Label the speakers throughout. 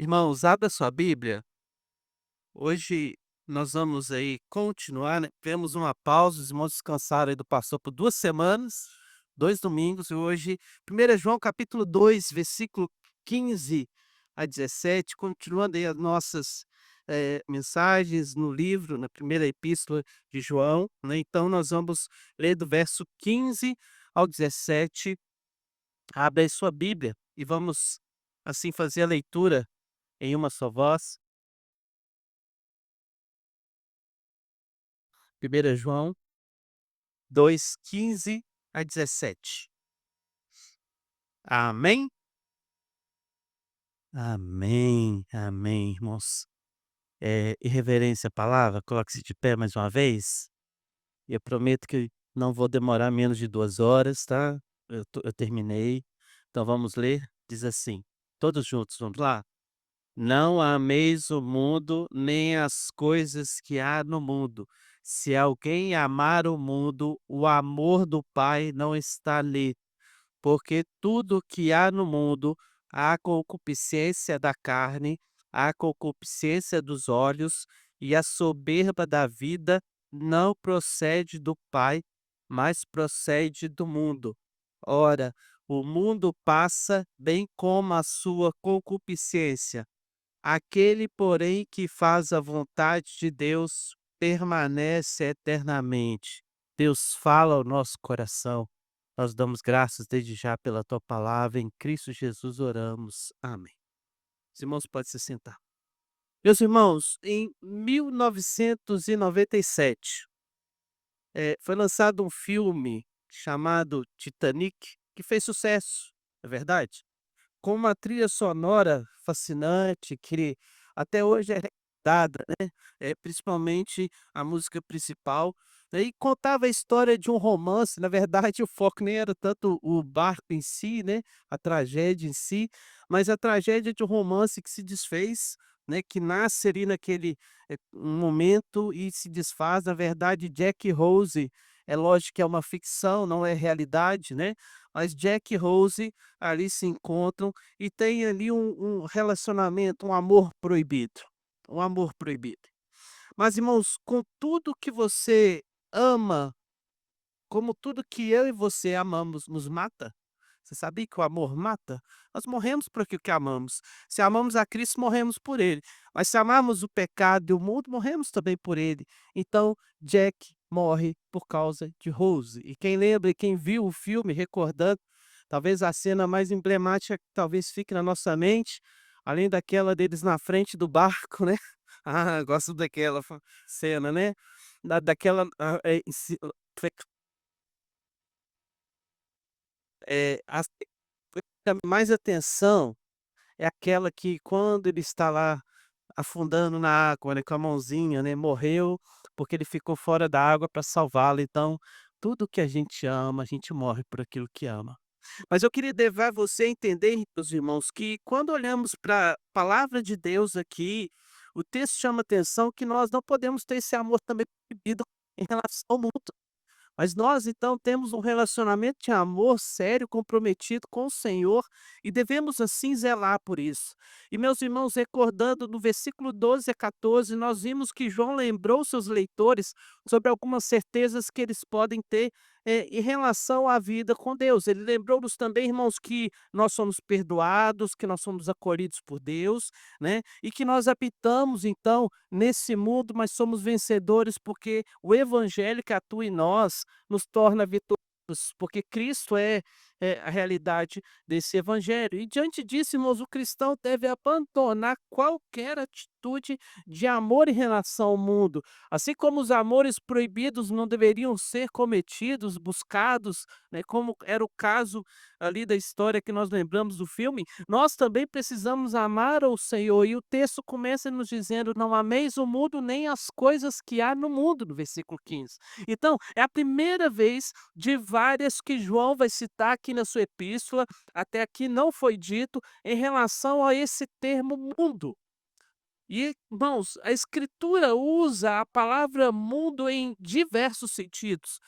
Speaker 1: Irmãos, abra sua Bíblia. Hoje nós vamos aí continuar, né? Tivemos uma pausa, os irmãos descansaram aí do pastor por 2 semanas, 2 domingos, e hoje 1 João capítulo 2, versículo 15 a 17, continuando aí as nossas mensagens no livro, na primeira epístola de João, né? Então nós vamos ler do verso 15 ao 17. Abra aí sua Bíblia e vamos assim fazer a leitura em uma só voz. 1 João 2, 15 a 17. Amém? Amém, amém, irmãos. Irreverência à palavra, coloque-se de pé mais uma vez. Eu prometo que não vou demorar menos de 2 horas, tá? Eu terminei. Então vamos ler. Diz assim, todos juntos, vamos lá? Não ameis o mundo, nem as coisas que há no mundo. Se alguém amar o mundo, o amor do Pai não está nele. Porque tudo que há no mundo, a concupiscência da carne, a concupiscência dos olhos e a soberba da vida, não procede do Pai, mas procede do mundo. Ora, o mundo passa, bem como a sua concupiscência. Aquele, porém, que faz a vontade de Deus permanece eternamente. Deus fala ao nosso coração. Nós damos graças desde já pela tua palavra. Em Cristo Jesus oramos. Amém. Os irmãos podem se sentar. Meus irmãos, em 1997, foi lançado um filme chamado Titanic, que fez sucesso, é verdade? Com uma trilha sonora fascinante que até hoje é recordada, né, principalmente a música principal, né, e contava a história de um romance. Na verdade, o foco nem era tanto o barco em si, né, a tragédia em si, mas a tragédia de um romance que se desfez, né, que nasce ali naquele, um momento e se desfaz. Na verdade, Jack e Rose, é lógico que é uma ficção, não é realidade, né, mas Jack e Rose ali se encontram e tem ali um relacionamento, um amor proibido, um amor proibido. Mas irmãos, com tudo que você ama, como tudo que eu e você amamos nos mata, você sabia que o amor mata? Nós morremos por aquilo que amamos. Se amamos a Cristo, morremos por Ele. Mas se amarmos o pecado e o mundo, morremos também por Ele. Então, Jack morre por causa de Rose. E quem lembra e quem viu o filme, recordando, talvez a cena mais emblemática que talvez fique na nossa mente, além daquela deles na frente do barco, né? Ah, gosto daquela cena, né? Daquela a que chama mais atenção é aquela que quando ele está lá afundando na água, né, com a mãozinha, né, morreu porque ele ficou fora da água para salvá-la. Então, tudo que a gente ama, a gente morre por aquilo que ama. Mas eu queria levar você a entender, meus irmãos, que quando olhamos para a palavra de Deus aqui, o texto chama atenção que nós não podemos ter esse amor também proibido em relação ao mundo. Mas nós então temos um relacionamento de amor sério, comprometido com o Senhor, e devemos assim zelar por isso. E meus irmãos, recordando no versículo 12 a 14, nós vimos que João lembrou seus leitores sobre algumas certezas que eles podem ter em relação à vida com Deus. Ele lembrou-nos também, irmãos, que nós somos perdoados, que nós somos acolhidos por Deus, né? E que nós habitamos então nesse mundo, mas somos vencedores porque o evangelho que atua em nós nos torna vitoriosos, porque Cristo é a realidade desse evangelho. E diante disso, irmãos, o cristão deve abandonar qualquer atitude de amor em relação ao mundo. Assim como os amores proibidos não deveriam ser cometidos, buscados, né, como era o caso ali da história que nós lembramos do filme, nós também precisamos amar ao Senhor. E o texto começa nos dizendo: não ameis o mundo nem as coisas que há no mundo, no versículo 15. Então, é a primeira vez de várias que João vai citar aqui na sua epístola, até aqui não foi dito, em relação a esse termo mundo. E, irmãos, a Escritura usa a palavra mundo em diversos sentidos.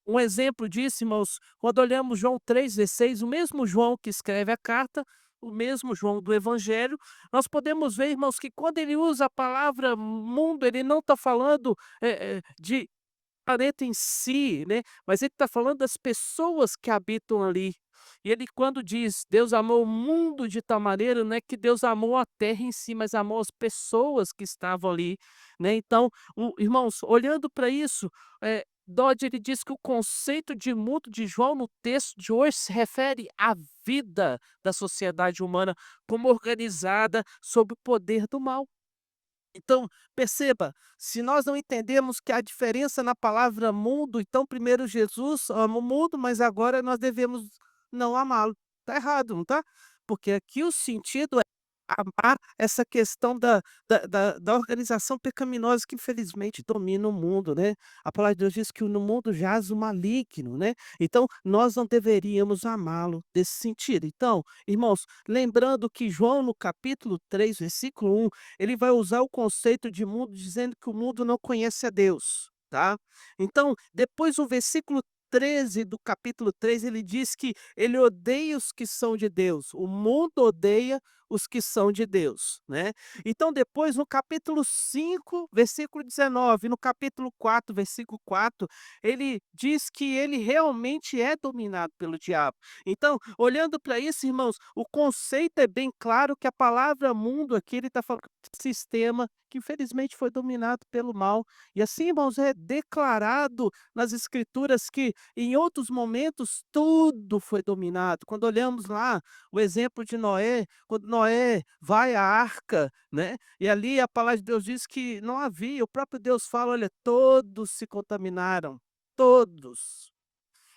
Speaker 1: Um exemplo disso, irmãos, quando olhamos João 3,16, o mesmo João que escreve a carta, o mesmo João do Evangelho, nós podemos ver, irmãos, que quando ele usa a palavra mundo, ele não está falando de planeta em si, né, mas ele está falando das pessoas que habitam ali. E ele quando diz: "Deus amou o mundo de tal maneira", não é que Deus amou a terra em si, mas amou as pessoas que estavam ali, né. Então, irmãos, olhando para isso, Dodge ele diz que o conceito de mundo de João no texto de hoje se refere à vida da sociedade humana como organizada sob o poder do mal. Então, perceba, se nós não entendemos que há diferença na palavra mundo, então primeiro Jesus ama o mundo, mas agora nós devemos não amá-lo. Está errado, não está? Porque aqui o sentido é amar essa questão da organização pecaminosa que infelizmente domina o mundo, né? A palavra de Deus diz que no mundo jaz o maligno, né? Então, nós não deveríamos amá-lo desse sentido. Então, irmãos, lembrando que João no capítulo 3 versículo 1 ele vai usar o conceito de mundo dizendo que o mundo não conhece a Deus, tá. Então, depois o versículo 13 do capítulo 3 ele diz que ele odeia os que são de Deus, o mundo odeia os que são de Deus, né. Então depois no capítulo 5 versículo 19, no capítulo 4 versículo 4 ele diz que ele realmente é dominado pelo diabo. Então, olhando para isso, irmãos, o conceito é bem claro que a palavra mundo aqui, ele está falando de sistema que infelizmente foi dominado pelo mal. E assim, irmãos, é declarado nas escrituras que em outros momentos tudo foi dominado. Quando olhamos lá o exemplo de Noé, quando Noé vai à arca, né? E ali a palavra de Deus diz que não havia, o próprio Deus fala, olha, todos se contaminaram, todos.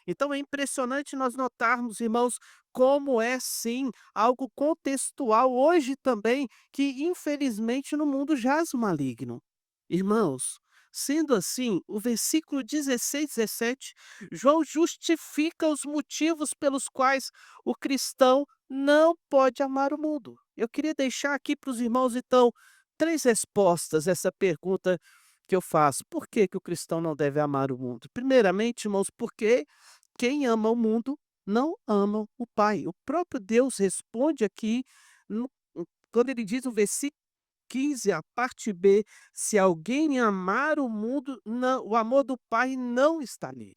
Speaker 1: Então é impressionante nós notarmos, irmãos, como é sim algo contextual hoje também, que infelizmente no mundo jaz o maligno. Irmãos, sendo assim, o versículo 16, 17, João justifica os motivos pelos quais o cristão não pode amar o mundo. Eu queria deixar aqui para os irmãos, então, três respostas a essa pergunta que eu faço. Por que, que o cristão não deve amar o mundo? Primeiramente, irmãos, porque quem ama o mundo não ama o Pai. O próprio Deus responde aqui no quando ele diz no versículo 15, a parte B: "Se alguém amar o mundo, não o amor do Pai não está nele".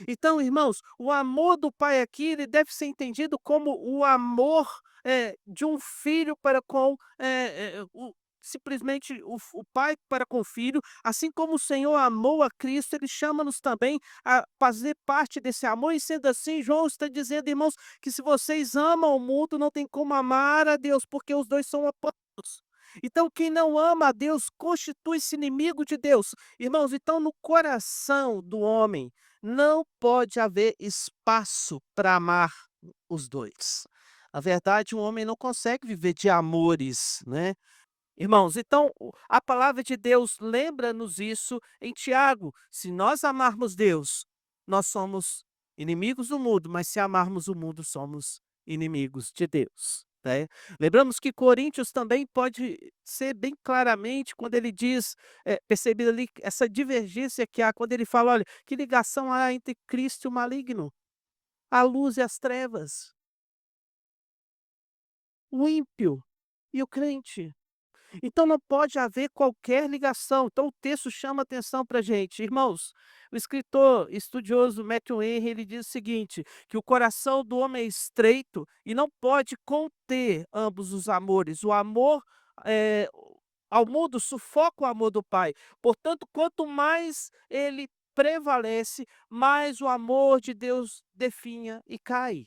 Speaker 1: Então, irmãos, o amor do pai aqui, ele deve ser entendido como o amor, de um filho para com, o simplesmente o pai para com o filho, assim como o Senhor amou a Cristo, ele chama-nos também a fazer parte desse amor, e sendo assim, João está dizendo, irmãos, que se vocês amam o mundo, não tem como amar a Deus, porque os 2 são opostos. Então quem não ama a Deus constitui-se inimigo de Deus. Irmãos, então no coração do homem não pode haver espaço para amar os 2. Na verdade, um homem não consegue viver de amores, né. Irmãos, então a palavra de Deus lembra-nos isso em Tiago: "Se nós amarmos Deus, nós somos inimigos do mundo, mas se amarmos o mundo, somos inimigos de Deus", né. Lembramos que Coríntios também pode ser bem claramente quando ele diz, perceber ali essa divergência que há, quando ele fala: "Olha, que ligação há entre Cristo e o maligno? A luz e as trevas, o ímpio e o crente". Então não pode haver qualquer ligação. Então o texto chama atenção para a gente. Irmãos, o escritor estudioso Matthew Henry, ele diz o seguinte, que o coração do homem é estreito e não pode conter ambos os amores. O amor ao mundo sufoca o amor do Pai. Portanto, quanto mais ele prevalece, mais o amor de Deus definha e cai.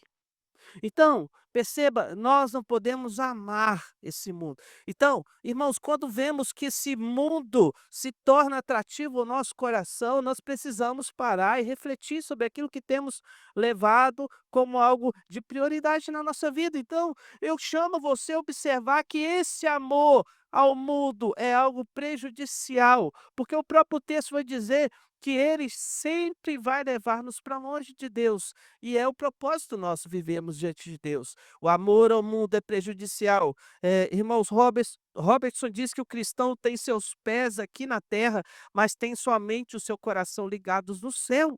Speaker 1: Então, perceba, nós não podemos amar esse mundo. Então, irmãos, quando vemos que esse mundo se torna atrativo ao nosso coração, nós precisamos parar e refletir sobre aquilo que temos levado como algo de prioridade na nossa vida. Então, eu chamo você a observar que esse amor ao mundo é algo prejudicial, porque o próprio texto vai dizer que ele sempre vai levar-nos para longe de Deus. E é o propósito nosso vivermos diante de Deus. O amor ao mundo é prejudicial. Irmãos, Robertson diz que o cristão tem seus pés aqui na terra, mas tem somente o seu coração ligados no céu.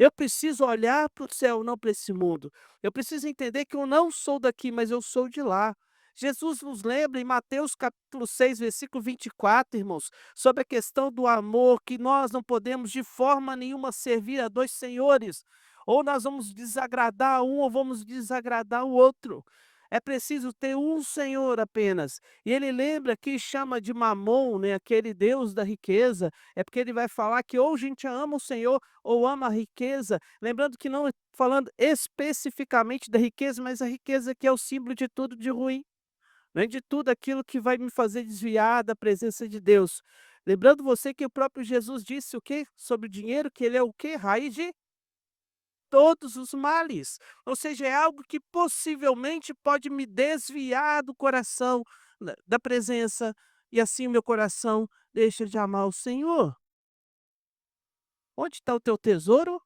Speaker 1: Eu preciso olhar para o céu, não para esse mundo. Eu preciso entender que eu não sou daqui, mas eu sou de lá. Jesus nos lembra em Mateus capítulo 6, versículo 24, irmãos, sobre a questão do amor, que nós não podemos de forma nenhuma servir a 2 senhores, ou nós vamos desagradar um ou vamos desagradar o outro. É preciso ter um Senhor apenas. E ele lembra que chama de Mamon, né, aquele deus da riqueza, é porque ele vai falar que ou a gente ama o Senhor ou ama a riqueza, lembrando que não falando especificamente da riqueza, mas a riqueza que é o símbolo de tudo de ruim, né, de tudo aquilo que vai me fazer desviar da presença de Deus. Lembrando você que o próprio Jesus disse o quê? Sobre o dinheiro, que ele é o quê? Raiz de todos os males. Ou seja, é algo que possivelmente pode me desviar do coração, da presença, e assim o meu coração deixa de amar o Senhor. Onde está o teu tesouro?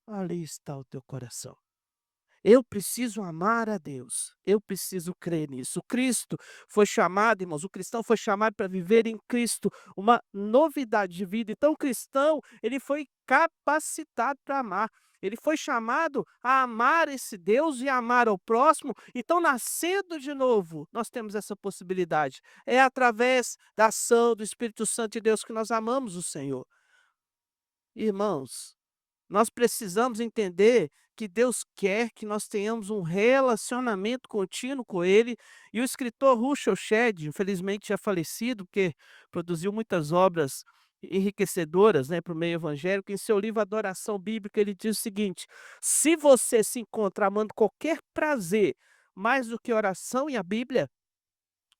Speaker 1: Ali está o teu coração. Eu preciso amar a Deus, eu preciso crer nisso. Cristo foi chamado, irmãos, o cristão foi chamado para viver em Cristo uma novidade de vida. Então, o cristão, ele foi capacitado para amar. Ele foi chamado a amar esse Deus e amar ao próximo. Então, nascendo de novo, nós temos essa possibilidade. É através da ação do Espírito Santo de Deus que nós amamos o Senhor. Irmãos, nós precisamos entender que Deus quer que nós tenhamos um relacionamento contínuo com Ele. E o escritor Russell Shedd, infelizmente já falecido, porque produziu muitas obras enriquecedoras, né, para o meio evangélico, em seu livro Adoração Bíblica, ele diz o seguinte: se você se encontra amando qualquer prazer mais do que oração e a Bíblia,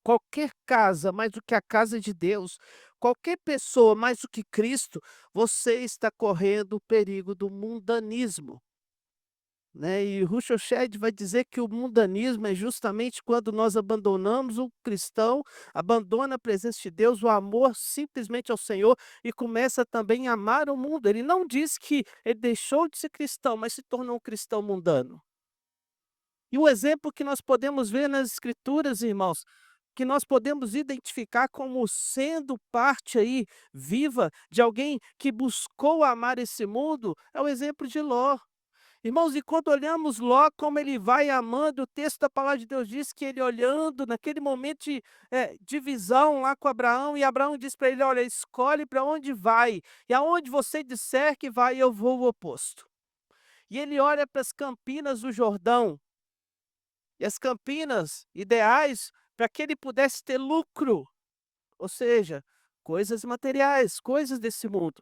Speaker 1: qualquer casa mais do que a casa de Deus, qualquer pessoa mais do que Cristo, você está correndo o perigo do mundanismo, né? E Russell Shedd vai dizer que o mundanismo é justamente quando nós abandonamos o cristão, abandona a presença de Deus, o amor simplesmente ao Senhor e começa também a amar o mundo. Ele não diz que ele deixou de ser cristão, mas se tornou um cristão mundano. E o exemplo que nós podemos ver nas escrituras, irmãos, que nós podemos identificar como sendo parte aí viva de alguém que buscou amar esse mundo, é o exemplo de Ló. Irmãos, e quando olhamos Ló, como ele vai amando, o texto da palavra de Deus diz que ele olhando naquele momento de visão lá com Abraão, e Abraão diz para ele: olha, escolhe para onde vai, e aonde você disser que vai, eu vou o oposto. E ele olha para as campinas do Jordão, e as campinas ideais para que ele pudesse ter lucro, ou seja, coisas materiais, coisas desse mundo.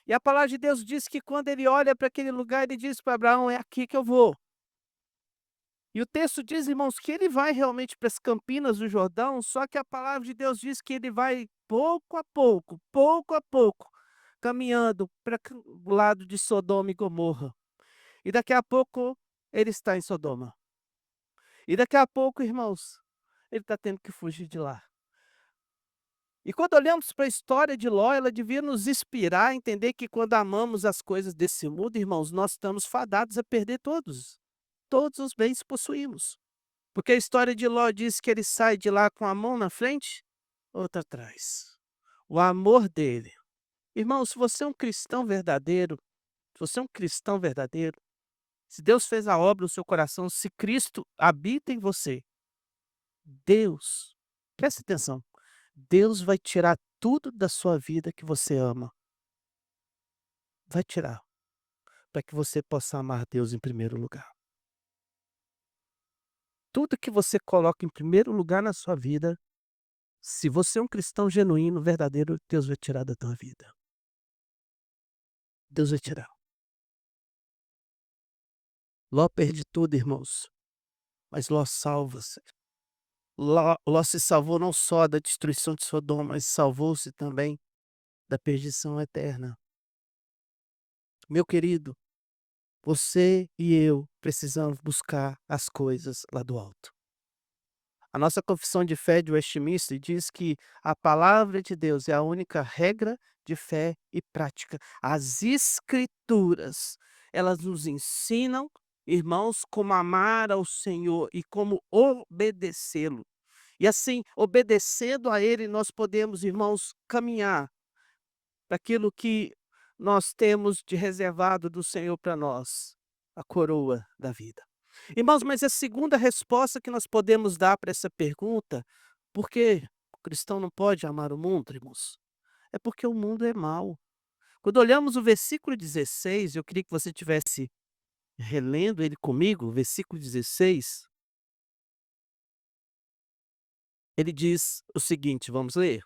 Speaker 1: E a palavra de Deus diz que quando ele olha para aquele lugar, ele diz para Abraão: é aqui que eu vou. E o texto diz, irmãos, que ele vai realmente para as campinas do Jordão, só que a palavra de Deus diz que ele vai pouco a pouco, caminhando para o lado de Sodoma e Gomorra. E daqui a pouco ele está em Sodoma. E daqui a pouco, irmãos, ele está tendo que fugir de lá. E quando olhamos para a história de Ló, ela devia nos inspirar a entender que quando amamos as coisas desse mundo, irmãos, nós estamos fadados a perder todos os bens que possuímos. Porque a história de Ló diz que ele sai de lá com a mão na frente, outra atrás. O amor dele. Irmão, se você é um cristão verdadeiro, se você é um cristão verdadeiro, se Deus fez a obra no seu coração, se Cristo habita em você, Deus, preste atenção, Deus vai tirar tudo da sua vida que você ama. Vai tirar, para que você possa amar Deus em primeiro lugar. Tudo que você coloca em primeiro lugar na sua vida, se você é um cristão genuíno, verdadeiro, Deus vai tirar da tua vida. Deus vai tirar. Ló perde tudo, irmãos, mas Ló salva-se. Ló se salvou não só da destruição de Sodoma, mas salvou-se também da perdição eterna. Meu querido, você e eu precisamos buscar as coisas lá do alto. A nossa confissão de fé de Westminster diz que a palavra de Deus é a única regra de fé e prática. As escrituras, elas nos ensinam, irmãos, como amar ao Senhor e como obedecê-lo. E assim, obedecendo a Ele, nós podemos, irmãos, caminhar para aquilo que nós temos de reservado do Senhor para nós? A coroa da vida. Irmãos, mas a segunda resposta que nós podemos dar para essa pergunta, por que o cristão não pode amar o mundo, irmãos? É porque o mundo é mau. Quando olhamos o versículo 16, eu queria que você tivesse relendo ele comigo, o versículo 16, ele diz o seguinte, vamos ler?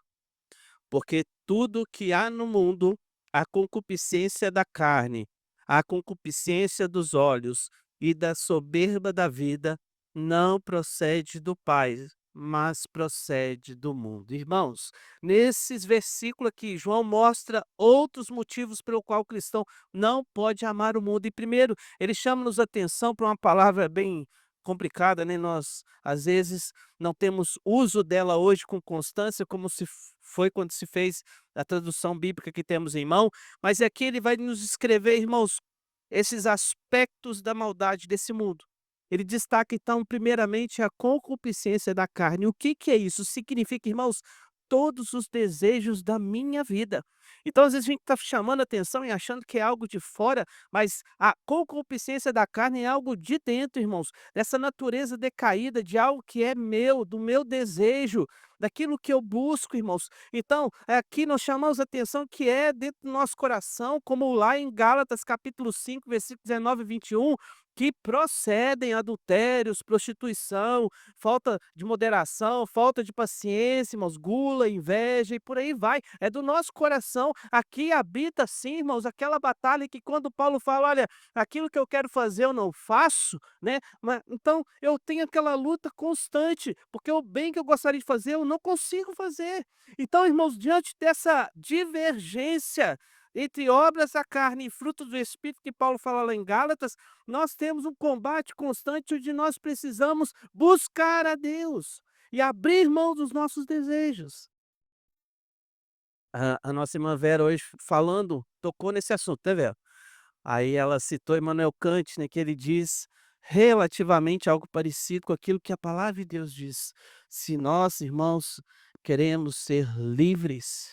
Speaker 1: Porque tudo que há no mundo, a concupiscência da carne, a concupiscência dos olhos e da soberba da vida, não procede do Pai, mas procede do mundo. Irmãos, nesses versículos aqui, João mostra outros motivos pelo qual o cristão não pode amar o mundo. E primeiro, ele chama-nos atenção para uma palavra bem complicada, né? Nós, às vezes, não temos uso dela hoje com constância, como se foi quando se fez a tradução bíblica que temos em mão, mas aqui ele vai nos escrever, irmãos, esses aspectos da maldade desse mundo. Ele destaca, então, primeiramente, a concupiscência da carne. O que que é isso? Significa, irmãos, todos os desejos da minha vida. Então, às vezes, a gente está chamando atenção e achando que é algo de fora, mas a concupiscência da carne é algo de dentro, irmãos, dessa natureza decaída, de algo que é meu, do meu desejo, daquilo que eu busco, irmãos. Então, aqui nós chamamos atenção que é dentro do nosso coração, como lá em Gálatas capítulo 5, versículo 19 e 21, que procedem adultérios, prostituição, falta de moderação, falta de paciência, irmãos, gula, inveja e por aí vai. É do nosso coração. Aqui habita, sim, irmãos, aquela batalha que quando Paulo fala, olha, aquilo que eu quero fazer eu não faço, né? Mas, então eu tenho aquela luta constante, porque o bem que eu gostaria de fazer eu não consigo fazer. Então, irmãos, diante dessa divergência entre obras da carne e frutos do Espírito que Paulo fala lá em Gálatas, nós temos um combate constante onde nós precisamos buscar a Deus e abrir mão dos nossos desejos. A nossa irmã Vera hoje falando, tocou nesse assunto, né, Vera? Aí ela citou Immanuel Kant, né, que ele diz relativamente algo parecido com aquilo que a palavra de Deus diz. Se nós, irmãos, queremos ser livres,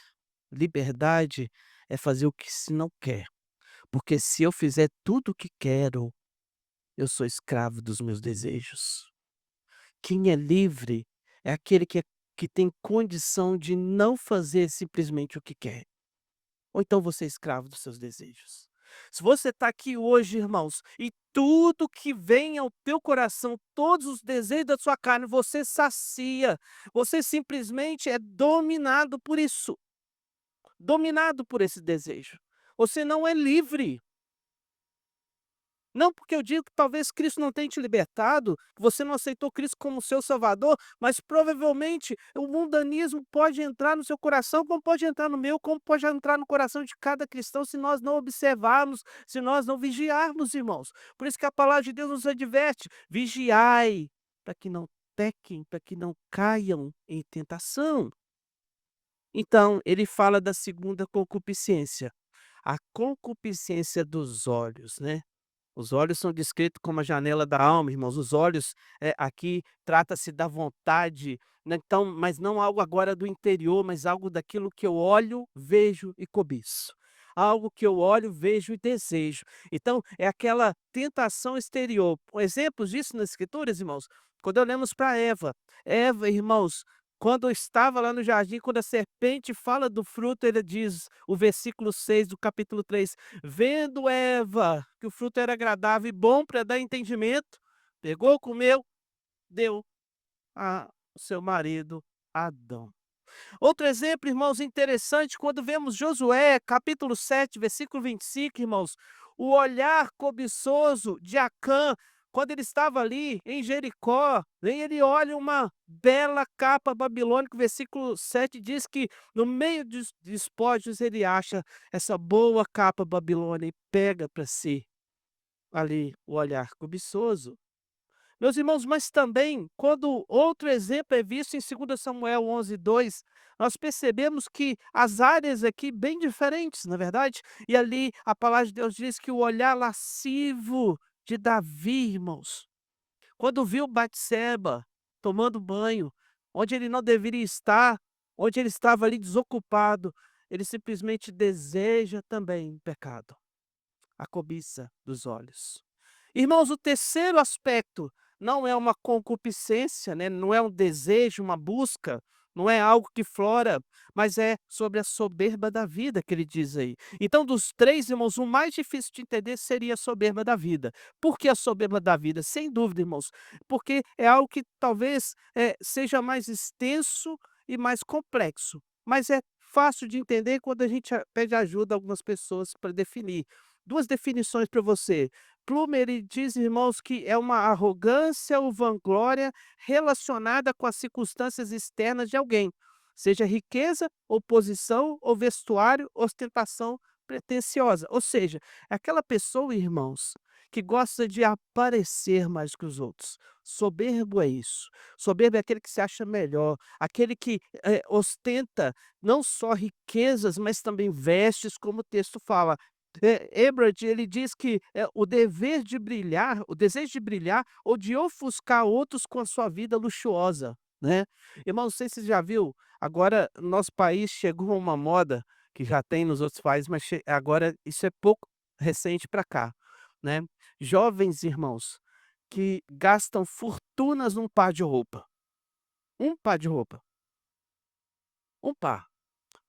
Speaker 1: liberdade é fazer o que se não quer. Porque se eu fizer tudo o que quero, eu sou escravo dos meus desejos. Quem é livre é aquele que tem condição de não fazer simplesmente o que quer. Ou então você é escravo dos seus desejos. Se você está aqui hoje, irmãos, e tudo que vem ao teu coração, todos os desejos da sua carne, você sacia, você simplesmente é dominado por isso, dominado por esse desejo. Você não é livre. Não porque eu digo que talvez Cristo não tenha te libertado, que você não aceitou Cristo como seu salvador, mas provavelmente o mundanismo pode entrar no seu coração, como pode entrar no meu, como pode entrar no coração de cada cristão se nós não observarmos, se nós não vigiarmos, irmãos. Por isso que a palavra de Deus nos adverte: vigiai, para que não pequem, para que não caiam em tentação. Então, ele fala da segunda concupiscência, a concupiscência dos olhos, né? Os olhos são descritos como a janela da alma, irmãos. Os olhos, aqui trata-se da vontade, né, então, mas não algo agora do interior, mas algo daquilo que eu olho, vejo e cobiço. Algo que eu olho, vejo e desejo. Então, é aquela tentação exterior. Exemplos disso nas escrituras, irmãos, quando olhamos para Eva. Eva, irmãos, quando estava lá no jardim, quando a serpente fala do fruto, ele diz, o versículo 6 do capítulo 3. Vendo Eva que o fruto era agradável e bom para dar entendimento, pegou, comeu, deu ao seu marido Adão. Outro exemplo, irmãos, interessante, quando vemos Josué, capítulo 7, versículo 25, irmãos, o olhar cobiçoso de Acã, quando ele estava ali em Jericó, e ele olha uma bela capa babilônica, o versículo 7 diz que no meio dos despojos ele acha essa boa capa babilônica e pega para si ali o olhar cobiçoso. Meus irmãos, mas também, quando outro exemplo é visto em 2 Samuel 11:2, nós percebemos que as áreas aqui bem diferentes, na verdade, e ali a palavra de Deus diz que o olhar lascivo de Davi, irmãos, quando viu Batseba tomando banho, onde ele não deveria estar, onde ele estava ali desocupado, ele simplesmente deseja também pecado, a cobiça dos olhos. Irmãos, o terceiro aspecto não é uma concupiscência, né, não é um desejo, uma busca, não é algo que flora, mas é sobre a soberba da vida que ele diz aí. Então, dos 3 irmãos, o mais difícil de entender seria a soberba da vida. Por que a soberba da vida? Sem dúvida, irmãos, porque é algo que talvez, seja mais extenso e mais complexo, mas é fácil de entender quando a gente pede ajuda a algumas pessoas para definir. 2 definições para você. Plumer ele diz, irmãos, que é uma arrogância ou vanglória relacionada com as circunstâncias externas de alguém, seja riqueza, ou posição, ou vestuário, ostentação pretensiosa. Ou seja, é aquela pessoa, irmãos, que gosta de aparecer mais que os outros. Soberbo é isso. Soberbo é aquele que se acha melhor, aquele que ostenta não só riquezas, mas também vestes, como o texto fala. Ebrard, ele diz que, o dever de brilhar, o desejo de brilhar ou de ofuscar outros com a sua vida luxuosa, né. Irmão, não sei se você já viu, agora nosso país chegou a uma moda, que já tem nos outros países, mas agora isso é pouco recente para cá, né. Jovens, irmãos, que gastam fortunas num par de roupa, um par de roupa, um par.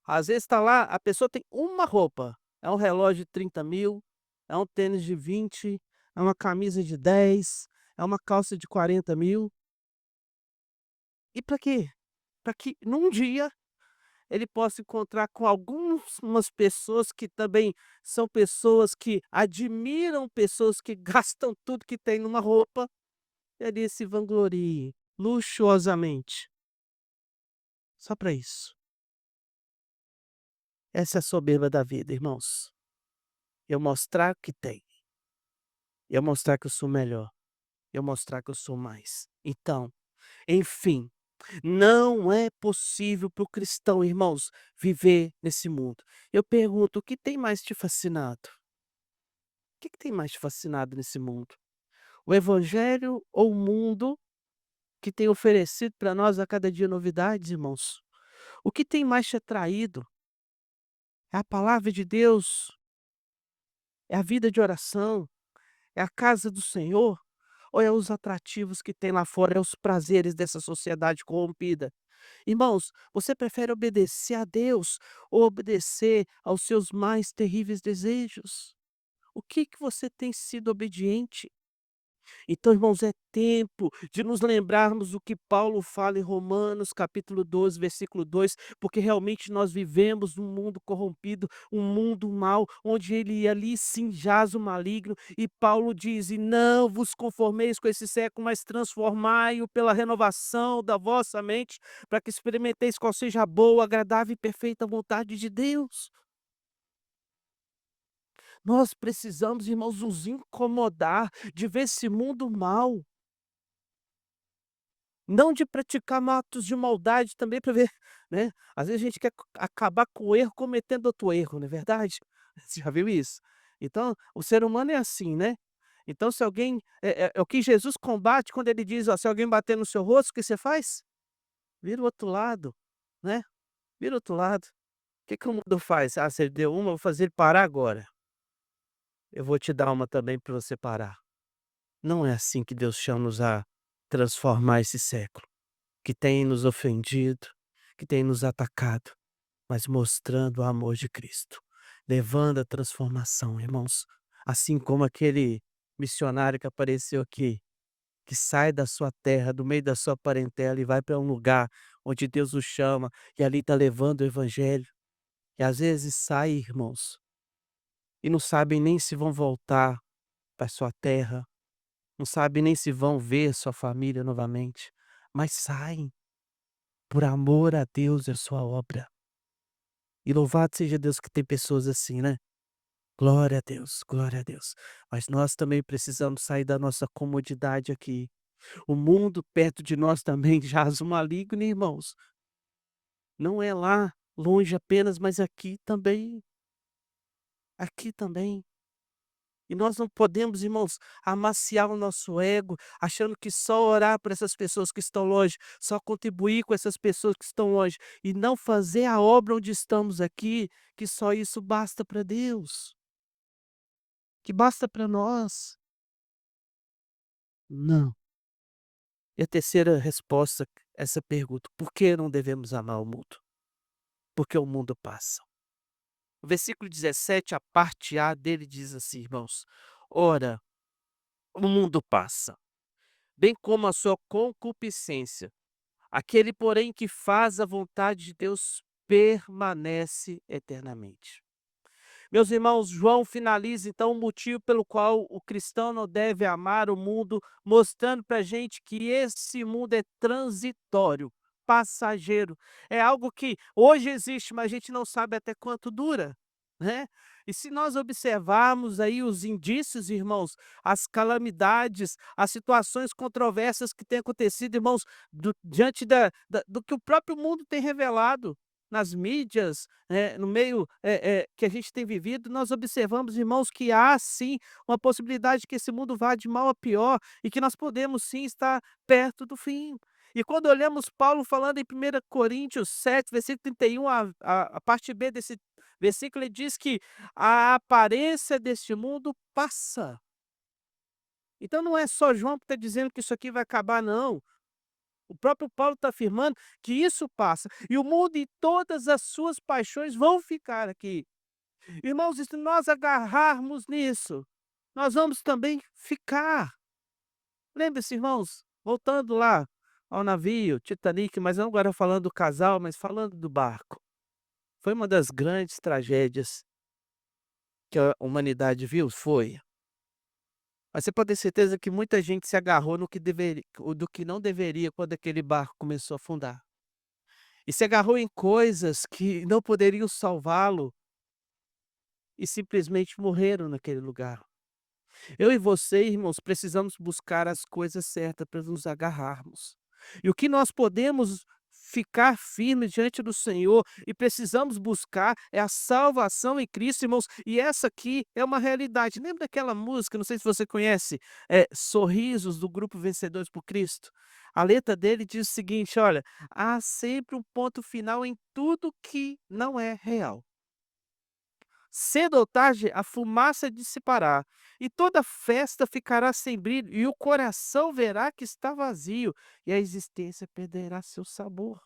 Speaker 1: Às vezes está lá, a pessoa tem uma roupa, é um relógio de 30.000, é um tênis de 20, é uma camisa de 10, é uma calça de 40.000. E para quê? Para que num dia ele possa encontrar com algumas pessoas que também são pessoas que admiram pessoas que gastam tudo que tem numa roupa, e ali se vanglorie luxuosamente, só para isso. Essa é a soberba da vida, irmãos. Eu mostrar o que tem. Eu mostrar que eu sou melhor, eu mostrar que eu sou mais. Então, enfim, não é possível para o cristão, irmãos, viver nesse mundo. Eu pergunto, o que tem mais te fascinado? O que tem mais te fascinado nesse mundo? O evangelho ou o mundo que tem oferecido para nós a cada dia novidades, irmãos? O que tem mais te atraído? É a palavra de Deus? É a vida de oração? É a casa do Senhor? Ou é os atrativos que tem lá fora, é os prazeres dessa sociedade corrompida? Irmãos, você prefere obedecer a Deus ou obedecer aos seus mais terríveis desejos? O que você tem sido obediente? Então, irmãos, é tempo de nos lembrarmos o que Paulo fala em Romanos, capítulo 12, versículo 2, porque realmente nós vivemos num mundo corrompido, um mundo mau, onde ele ali sim jaz o maligno, e Paulo diz: "E não vos conformeis com esse século, mas transformai-o pela renovação da vossa mente, para que experimenteis qual seja a boa, agradável e perfeita vontade de Deus." Nós precisamos, irmãos, nos incomodar de ver esse mundo mal. Não de praticar atos de maldade também para ver, né, às vezes a gente quer acabar com o erro cometendo outro erro, não é verdade? Você já viu isso? Então, o ser humano é assim, né. Então se alguém é o que Jesus combate quando ele diz: "Ó, se alguém bater no seu rosto, o que você faz? Vira o outro lado", né, vira o outro lado. O que que o mundo faz? "Ah, você deu uma, eu vou fazer ele parar agora. Eu vou te dar uma também para você parar". Não é assim que Deus chama-nos a transformar esse século. Que tem nos ofendido, que tem nos atacado, mas mostrando o amor de Cristo, levando a transformação, irmãos. Assim como aquele missionário que apareceu aqui, que sai da sua terra, do meio da sua parentela e vai para um lugar onde Deus o chama, e ali está levando o evangelho. E às vezes sai, irmãos, e não sabem nem se vão voltar para sua terra, não sabem nem se vão ver sua família novamente, mas saem por amor a Deus e a sua obra. E louvado seja Deus que tem pessoas assim, né. Glória a Deus, glória a Deus. Mas nós também precisamos sair da nossa comodidade aqui. O mundo perto de nós também jaz o maligno, irmãos. Não é lá longe apenas, mas aqui também, aqui também. E nós não podemos, irmãos, amaciar o nosso ego, achando que só orar por essas pessoas que estão longe, só contribuir com essas pessoas que estão longe e não fazer a obra onde estamos aqui, que só isso basta para Deus, que basta para nós. Não. E a terceira resposta a essa pergunta: por que não devemos amar o mundo? Porque o mundo passa. O versículo 17, a parte A dele diz assim, irmãos: ora, o mundo passa, bem como a sua concupiscência. Aquele, porém, que faz a vontade de Deus permanece eternamente. Meus irmãos, João finaliza então o motivo pelo qual o cristão não deve amar o mundo, mostrando para a gente que esse mundo é transitório, passageiro. É algo que hoje existe, mas a gente não sabe até quanto dura, né? E se nós observarmos aí os indícios, irmãos, as calamidades, as situações controversas que têm acontecido, irmãos, diante do que o próprio mundo tem revelado nas mídias, no meio, que a gente tem vivido, nós observamos, irmãos, que há sim uma possibilidade que esse mundo vá de mal a pior e que nós podemos sim estar perto do fim. E quando olhamos Paulo falando em 1 Coríntios 7, versículo 31, a parte B desse versículo, ele diz que a aparência deste mundo passa. Então não é só João que está dizendo que isso aqui vai acabar, não. O próprio Paulo está afirmando que isso passa, e o mundo e todas as suas paixões vão ficar aqui. Irmãos, e se nós agarrarmos nisso, nós vamos também ficar. Lembre-se, irmãos, voltando lá ao navio Titanic, mas não agora falando do casal, mas falando do barco. Foi uma das grandes tragédias que a humanidade viu? Foi. Mas você pode ter certeza que muita gente se agarrou no que deveria, do que não deveria quando aquele barco começou a afundar. E se agarrou em coisas que não poderiam salvá-lo e simplesmente morreram naquele lugar. Eu e você, irmãos, precisamos buscar as coisas certas para nos agarrarmos. E o que nós podemos ficar firmes diante do Senhor e precisamos buscar é a salvação em Cristo, irmãos, e essa aqui é uma realidade. Lembra daquela música, não sei se você conhece, Sorrisos, do grupo Vencedores por Cristo? A letra dele diz o seguinte: olha, há sempre um ponto final em tudo que não é real. Cedo ou tarde a fumaça dissipará, e toda festa ficará sem brilho, e o coração verá que está vazio, e a existência perderá seu sabor.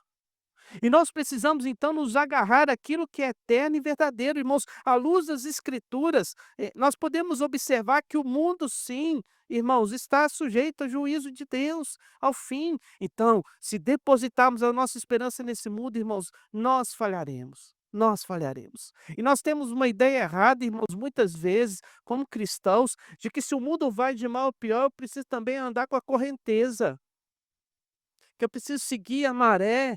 Speaker 1: E nós precisamos então nos agarrar àquilo que é eterno e verdadeiro, irmãos. À luz das Escrituras, nós podemos observar que o mundo, sim, irmãos, está sujeito ao juízo de Deus, ao fim. Então, se depositarmos a nossa esperança nesse mundo, irmãos, nós falharemos. Nós falharemos. E nós temos uma ideia errada, irmãos, muitas vezes, como cristãos, de que se o mundo vai de mal a pior, eu preciso também andar com a correnteza, que eu preciso seguir a maré.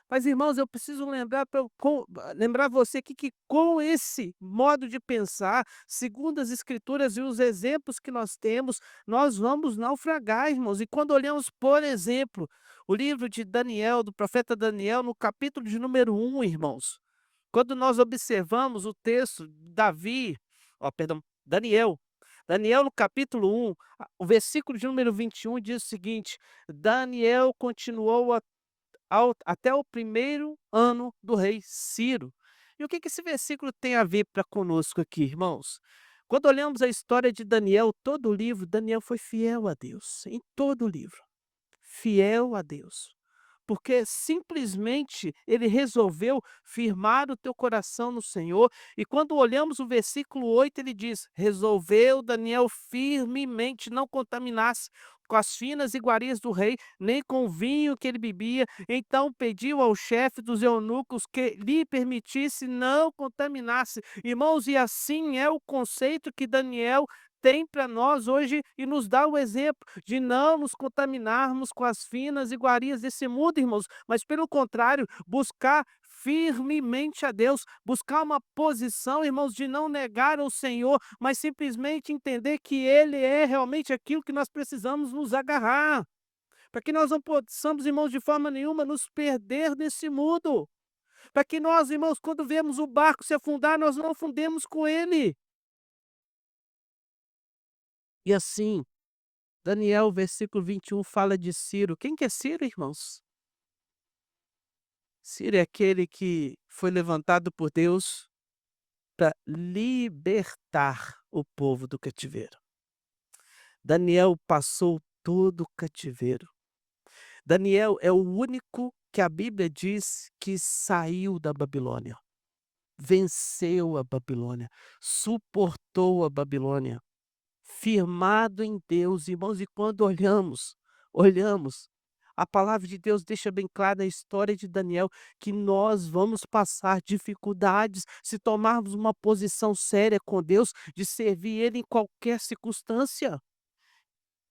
Speaker 1: Mas, irmãos, eu preciso lembrar lembrar você que com esse modo de pensar, segundo as escrituras e os exemplos que nós temos, nós vamos naufragar, irmãos. E quando olhamos, por exemplo, o livro de Daniel, do profeta Daniel, no capítulo de número 1, irmãos, quando nós observamos o texto, Davi, ó, perdão, Daniel no capítulo 1, o versículo de número 21 diz o seguinte: Daniel continuou até o primeiro ano do rei Ciro. E o que esse versículo tem a ver para conosco aqui, irmãos? Quando olhamos a história de Daniel, todo o livro, Daniel foi fiel a Deus, em todo o livro, fiel a Deus. Porque simplesmente ele resolveu firmar o teu coração no Senhor, e quando olhamos o versículo 8, ele diz: resolveu Daniel firmemente não contaminasse com as finas iguarias do rei, nem com o vinho que ele bebia. Então pediu ao chefe dos eunucos que lhe permitisse não contaminasse. Irmãos, e assim é o conceito que Daniel tem para nós hoje e nos dá o exemplo de não nos contaminarmos com as finas iguarias desse mundo, irmãos, mas pelo contrário, buscar firmemente a Deus, buscar uma posição, irmãos, de não negar ao Senhor, mas simplesmente entender que Ele é realmente aquilo que nós precisamos nos agarrar, para que nós não possamos, irmãos, de forma nenhuma nos perder nesse mundo, para que nós, irmãos, quando vemos o barco se afundar, nós não afundemos com ele. E assim, Daniel, versículo 21 fala de Ciro. Quem que é Ciro, irmãos? Ciro é aquele que foi levantado por Deus para libertar o povo do cativeiro. Daniel passou todo o cativeiro. Daniel é o único que a Bíblia diz que saiu da Babilônia, venceu a Babilônia, suportou a Babilônia, firmado em Deus, irmãos. E quando olhamos, a palavra de Deus deixa bem clara na história de Daniel que nós vamos passar dificuldades se tomarmos uma posição séria com Deus, de servir Ele em qualquer circunstância.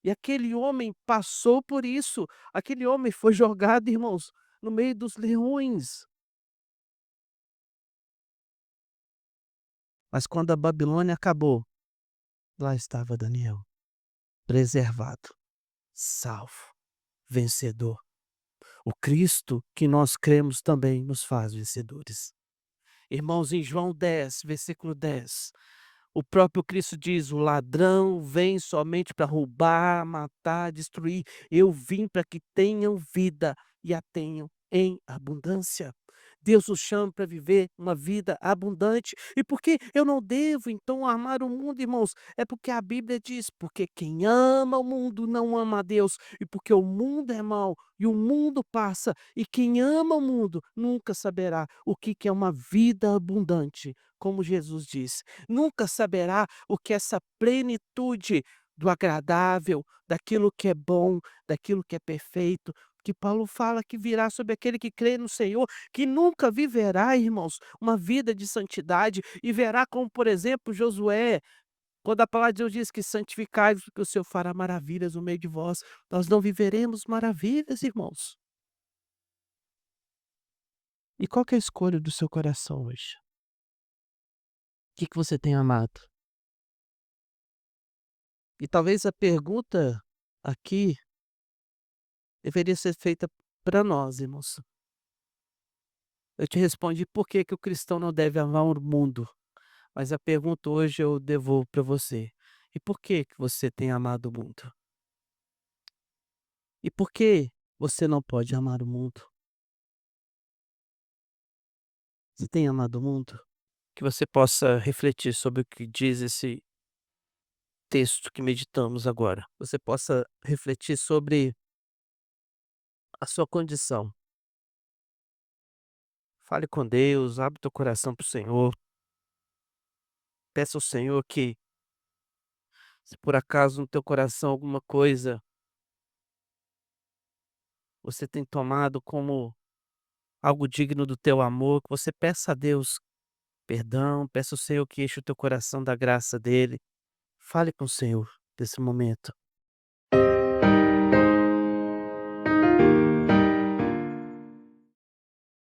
Speaker 1: E aquele homem passou por isso, aquele homem foi jogado, irmãos, no meio dos leões. Mas quando a Babilônia acabou, lá estava Daniel, preservado, salvo, vencedor. O Cristo que nós cremos também nos faz vencedores. Irmãos, em João 10, versículo 10, o próprio Cristo diz: "O ladrão vem somente para roubar, matar, destruir. Eu vim para que tenham vida e a tenham em abundância." Deus nos chama para viver uma vida abundante. E por que eu não devo então amar o mundo, irmãos? É porque a Bíblia diz: "Porque quem ama o mundo não ama a Deus, e porque o mundo é mau e o mundo passa, e quem ama o mundo nunca saberá o que que é uma vida abundante", como Jesus disse. Nunca saberá o que é essa plenitude do agradável, daquilo que é bom, daquilo que é perfeito, que Paulo fala que virá sobre aquele que crê no Senhor, que nunca viverá, irmãos, uma vida de santidade e verá como, por exemplo, Josué, quando a palavra de Deus diz que santificai-vos, porque o Senhor fará maravilhas no meio de vós. Nós não viveremos maravilhas, irmãos. E qual que é a escolha do seu coração hoje? O que que você tem amado? E talvez a pergunta aqui deveria ser feita para nós, irmãos. Eu te respondi por que que o cristão não deve amar o mundo, mas a pergunta hoje eu devolvo para você. E por que que você tem amado o mundo? E por que você não pode amar o mundo? Você tem amado o mundo? Que você possa refletir sobre o que diz esse texto que meditamos agora. Você possa refletir sobre a sua condição. Fale com Deus, abre teu coração para o Senhor. Peça ao Senhor que, se por acaso no teu coração alguma coisa você tem tomado como algo digno do teu amor, que você peça a Deus perdão, peça ao Senhor que enche o teu coração da graça dele. Fale com o Senhor nesse momento.